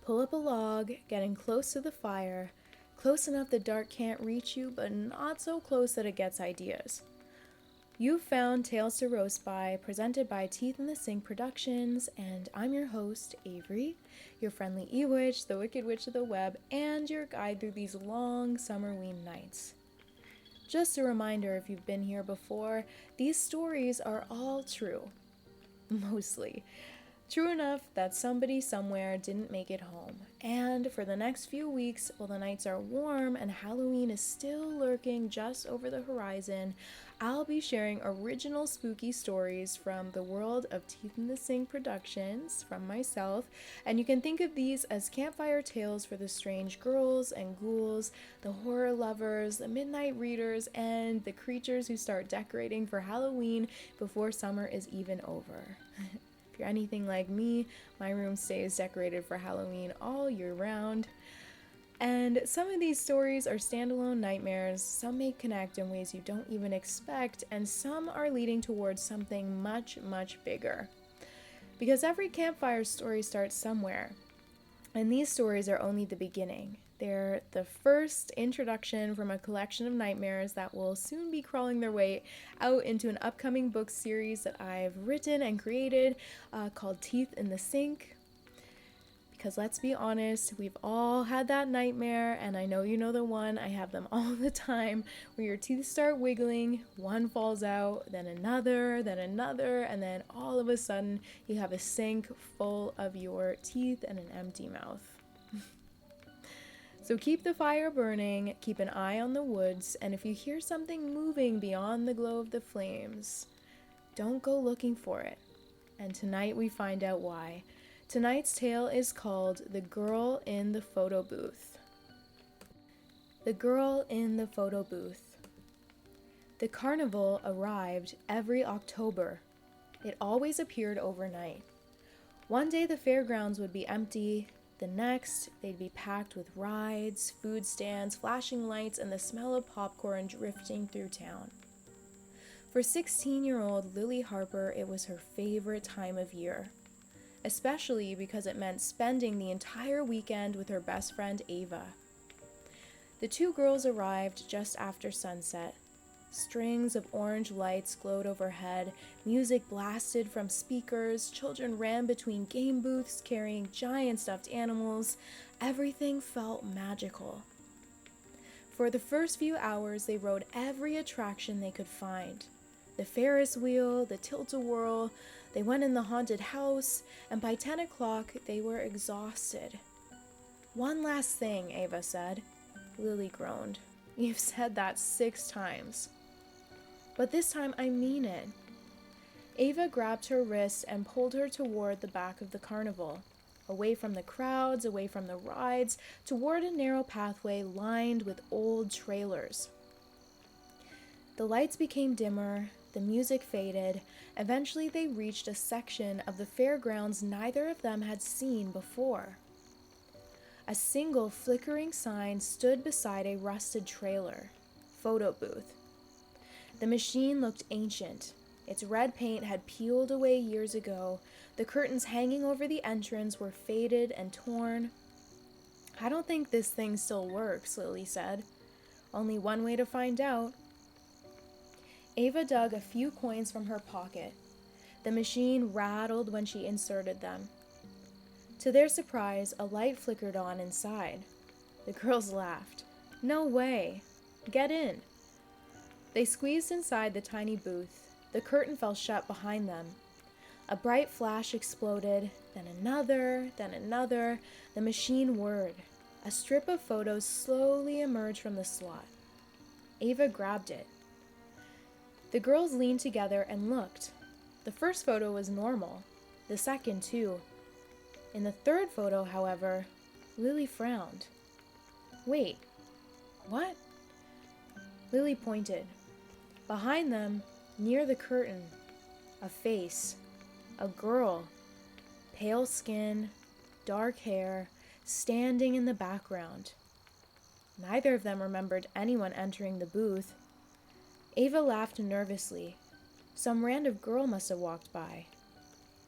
Pull up a log, getting close to the fire, close enough the dark can't reach you, but not so close that it gets ideas. You've found Tales to Roast By, presented by Teeth in the Sink Productions, and I'm your host, Avery, your friendly e-witch, the wicked witch of the web, and your guide through these long Summerween nights. Just a reminder, if you've been here before, these stories are all true. Mostly. True enough that somebody somewhere didn't make it home. And for the next few weeks, while the nights are warm and Halloween is still lurking just over the horizon, I'll be sharing original spooky stories from the world of Teeth in the Sink Productions from myself, and you can think of these as campfire tales for the strange girls and ghouls, the horror lovers, the midnight readers, and the creatures who start decorating for Halloween before summer is even over. If you're anything like me, my room stays decorated for Halloween all year round. And some of these stories are standalone nightmares, some may connect in ways you don't even expect, and some are leading towards something much, much bigger. Because every campfire story starts somewhere, and these stories are only the beginning. They're the first introduction from a collection of nightmares that will soon be crawling their way out into an upcoming book series that I've written and created called Teeth in the Sink. Because let's be honest, we've all had that nightmare, and I know you know the one, I have them all the time, where your teeth start wiggling, one falls out, then another, and then all of a sudden you have a sink full of your teeth and an empty mouth. So keep the fire burning, keep an eye on the woods, and if you hear something moving beyond the glow of the flames, don't go looking for it. And tonight we find out why. Tonight's tale is called The Girl in the Photobooth. The Girl in the Photobooth. The carnival arrived every October. It always appeared overnight. One day the fairgrounds would be empty. The next, they'd be packed with rides, food stands, flashing lights, and the smell of popcorn drifting through town. For 16-year-old Lily Harper, it was her favorite time of year, especially because it meant spending the entire weekend with her best friend Ava. The two girls arrived just after sunset. Strings of orange lights glowed overhead, music blasted from speakers, children ran between game booths carrying giant stuffed animals. Everything felt magical. For the first few hours, they rode every attraction they could find. The Ferris wheel, the tilt-a-whirl, they went in the haunted house, and by 10 o'clock, they were exhausted. "One last thing," Ava said. Lily groaned. "You've said that 6 times. But this time I mean it." Ava grabbed her wrist and pulled her toward the back of the carnival, away from the crowds, away from the rides, toward a narrow pathway lined with old trailers. The lights became dimmer, the music faded. Eventually they reached a section of the fairgrounds neither of them had seen before. A single flickering sign stood beside a rusted trailer, Photobooth. The machine looked ancient. Its red paint had peeled away years ago. The curtains hanging over the entrance were faded and torn. "I don't think this thing still works," Lily said. "Only one way to find out." Ava dug a few coins from her pocket. The machine rattled when she inserted them. To their surprise, a light flickered on inside. The girls laughed. "No way! Get in." They squeezed inside the tiny booth. The curtain fell shut behind them. A bright flash exploded, then another. The machine whirred. A strip of photos slowly emerged from the slot. Ava grabbed it. The girls leaned together and looked. The first photo was normal. The second, too. In the third photo, however, Lily frowned. "Wait, what?" Lily pointed. Behind them, near the curtain, a face. A girl. Pale skin, dark hair, standing in the background. Neither of them remembered anyone entering the booth. Ava laughed nervously. Some random girl must have walked by.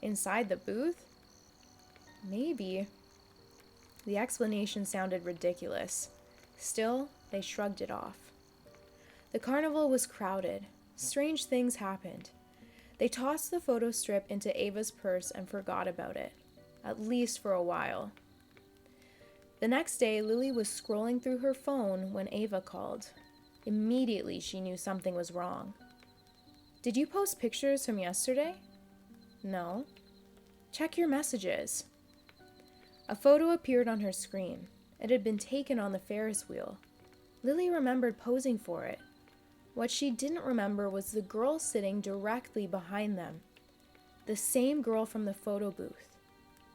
Inside the booth? Maybe. The explanation sounded ridiculous. Still, they shrugged it off. The carnival was crowded. Strange things happened. They tossed the photo strip into Ava's purse and forgot about it, at least for a while. The next day, Lily was scrolling through her phone when Ava called. Immediately, she knew something was wrong. "Did you post pictures from yesterday?" "No." "Check your messages." A photo appeared on her screen. It had been taken on the Ferris wheel. Lily remembered posing for it. What she didn't remember was the girl sitting directly behind them. The same girl from the photo booth.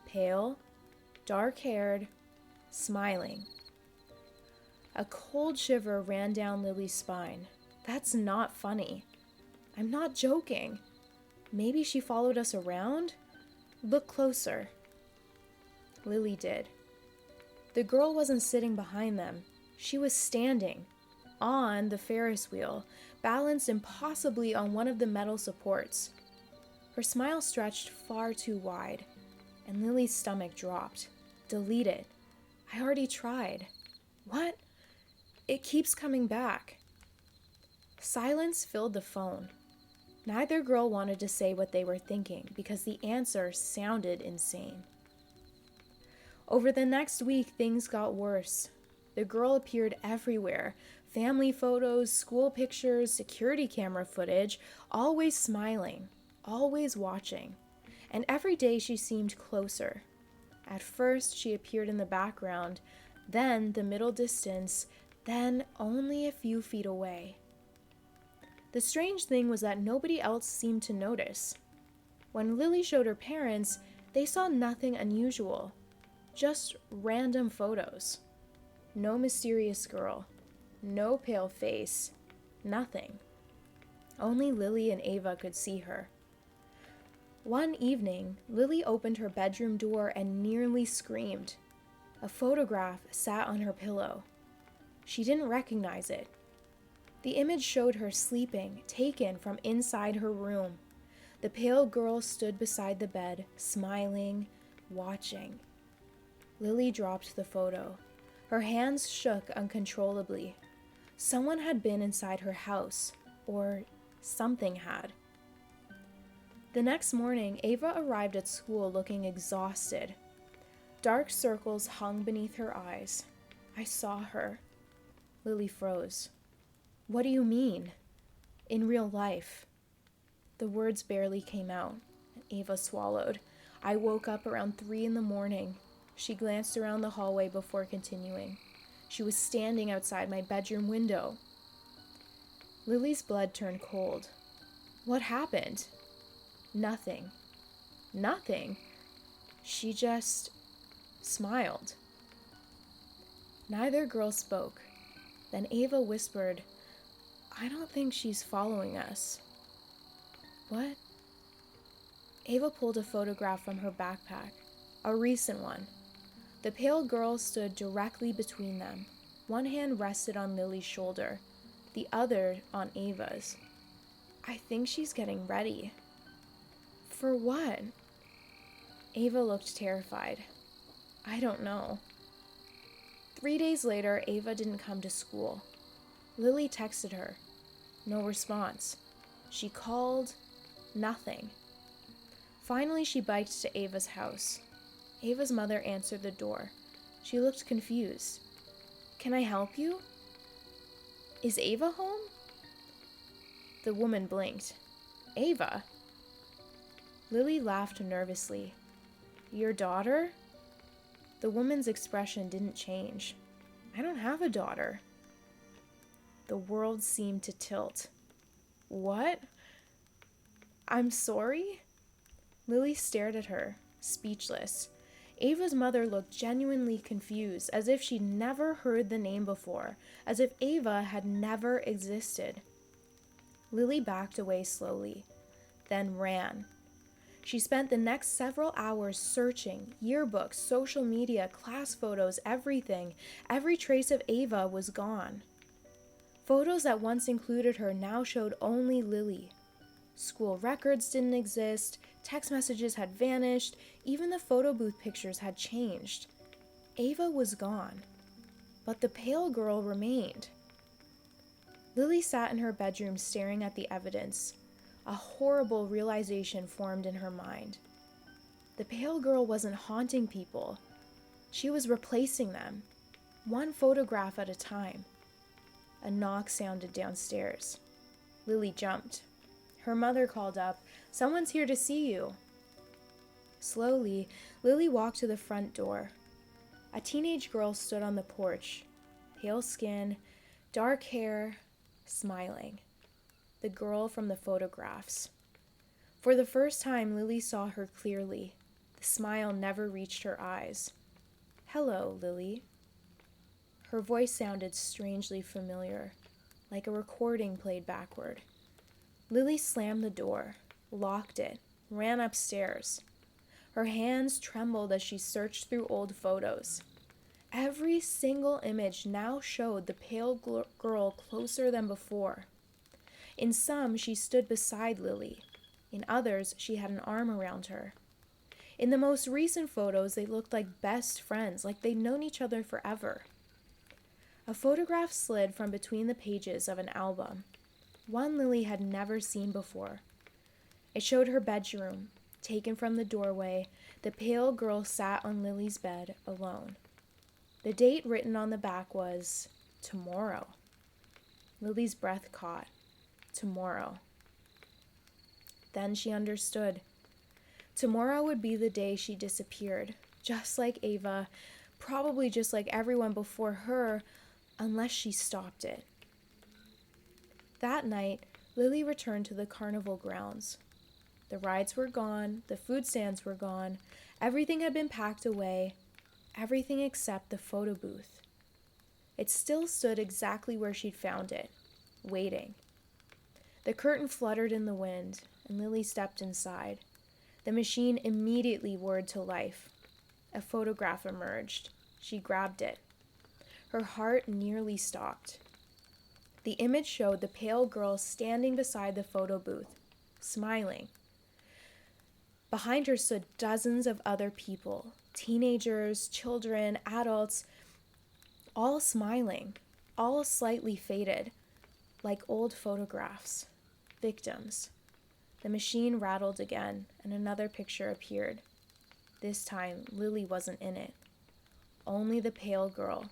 Pale, dark-haired, smiling. A cold shiver ran down Lily's spine. That's not funny. I'm not joking. Maybe she followed us around? Look closer. Lily did. The girl wasn't sitting behind them. She was standing on the Ferris wheel, balanced impossibly on one of the metal supports. Her smile stretched far too wide, and Lily's stomach dropped. Delete it. I already tried. What? It keeps coming back. Silence filled the phone. Neither girl wanted to say what they were thinking because the answer sounded insane. Over the next week, things got worse. The girl appeared everywhere. Family photos, school pictures, security camera footage, always smiling, always watching. And every day she seemed closer. At first, she appeared in the background, then the middle distance, then only a few feet away. The strange thing was that nobody else seemed to notice. When Lily showed her parents, they saw nothing unusual, just random photos. No mysterious girl, no pale face, nothing. Only Lily and Ava could see her. One evening, Lily opened her bedroom door and nearly screamed. A photograph sat on her pillow. She didn't recognize it. The image showed her sleeping, taken from inside her room. The pale girl stood beside the bed, smiling, watching. Lily dropped the photo. Her hands shook uncontrollably. Someone had been inside her house, or something had. The next morning, Ava arrived at school looking exhausted. Dark circles hung beneath her eyes. I saw her. Lily froze. What do you mean? In real life. The words barely came out, and Ava swallowed. I woke up around 3 a.m. She glanced around the hallway before continuing. She was standing outside my bedroom window. Lily's blood turned cold. What happened? Nothing. Nothing. She just smiled. Neither girl spoke. Then Ava whispered, I don't think she's following us. What? Ava pulled a photograph from her backpack, a recent one. The pale girl stood directly between them. One hand rested on Lily's shoulder, the other on Ava's. I think she's getting ready. For what? Ava looked terrified. I don't know. 3 days later, Ava didn't come to school. Lily texted her. No response. She called. Nothing. Finally, she biked to Ava's house. Ava's mother answered the door. She looked confused. Can I help you? Is Ava home? The woman blinked. Ava? Lily laughed nervously. Your daughter? The woman's expression didn't change. I don't have a daughter. The world seemed to tilt. What? I'm sorry? Lily stared at her, speechless. Ava's mother looked genuinely confused, as if she'd never heard the name before, as if Ava had never existed. Lily backed away slowly, then ran. She spent the next several hours searching, yearbooks, social media, class photos, everything. Every trace of Ava was gone. Photos that once included her now showed only Lily. School records didn't exist, text messages had vanished, even the photo booth pictures had changed. Ava was gone, but the pale girl remained. Lily sat in her bedroom staring at the evidence. A horrible realization formed in her mind. The pale girl wasn't haunting people. She was replacing them, one photograph at a time. A knock sounded downstairs. Lily jumped. Her mother called up, "Someone's here to see you." Slowly, Lily walked to the front door. A teenage girl stood on the porch, pale skin, dark hair, smiling. The girl from the photographs. For the first time, Lily saw her clearly. The smile never reached her eyes. "Hello, Lily." Her voice sounded strangely familiar, like a recording played backward. Lily slammed the door, locked it, ran upstairs. Her hands trembled as she searched through old photos. Every single image now showed the pale girl closer than before. In some, she stood beside Lily. In others, she had an arm around her. In the most recent photos, they looked like best friends, like they'd known each other forever. A photograph slid from between the pages of an album, one Lily had never seen before. It showed her bedroom. Taken from the doorway, the pale girl sat on Lily's bed alone. The date written on the back was tomorrow. Lily's breath caught. Tomorrow. Then she understood. Tomorrow would be the day she disappeared, just like Ava, probably just like everyone before her, unless she stopped it. That night, Lily returned to the carnival grounds. The rides were gone, the food stands were gone, everything had been packed away, everything except the photo booth. It still stood exactly where she'd found it, waiting. The curtain fluttered in the wind, and Lily stepped inside. The machine immediately whirred to life. A photograph emerged. She grabbed it. Her heart nearly stopped. The image showed the pale girl standing beside the photo booth, smiling. Behind her stood dozens of other people, teenagers, children, adults, all smiling, all slightly faded, like old photographs, victims. The machine rattled again, and another picture appeared. This time, Lily wasn't in it. Only the pale girl,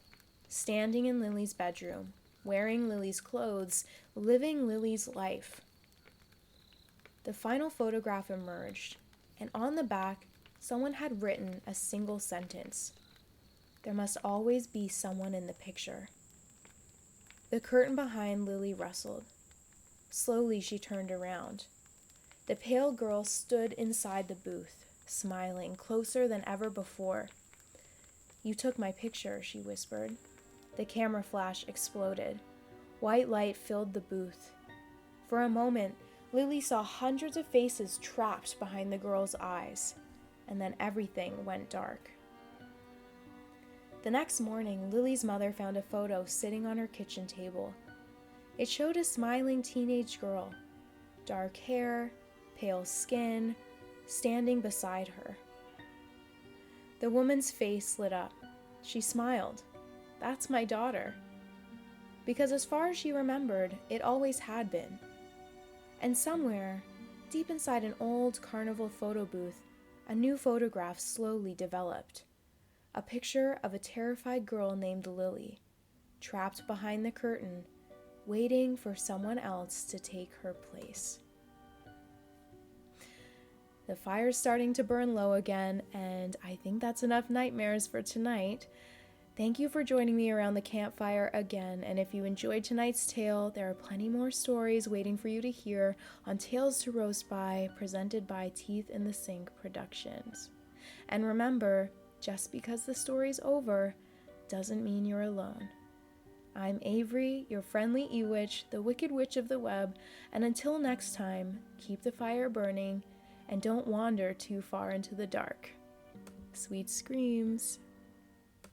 standing in Lily's bedroom, wearing Lily's clothes, living Lily's life. The final photograph emerged, and on the back, someone had written a single sentence. There must always be someone in the picture. The curtain behind Lily rustled. Slowly she turned around. The pale girl stood inside the booth, smiling, closer than ever before. "You took my picture," she whispered. The camera flash exploded. White light filled the booth. For a moment, Lily saw hundreds of faces trapped behind the girl's eyes, and then everything went dark. The next morning, Lily's mother found a photo sitting on her kitchen table. It showed a smiling teenage girl, dark hair, pale skin, standing beside her. The woman's face lit up. She smiled. "That's my daughter." Because as far as she remembered, it always had been. And somewhere, deep inside an old carnival photo booth, a new photograph slowly developed. A picture of a terrified girl named Lily, trapped behind the curtain, waiting for someone else to take her place. The fire's starting to burn low again, and I think that's enough nightmares for tonight. Thank you for joining me around the campfire again, and if you enjoyed tonight's tale, there are plenty more stories waiting for you to hear on Tales to Roast By, presented by Teeth in the Sink Productions. And remember, just because the story's over doesn't mean you're alone. I'm Avery, your friendly Ewitch, the Wicked Witch of the Web, and until next time, keep the fire burning and don't wander too far into the dark. Sweet screams.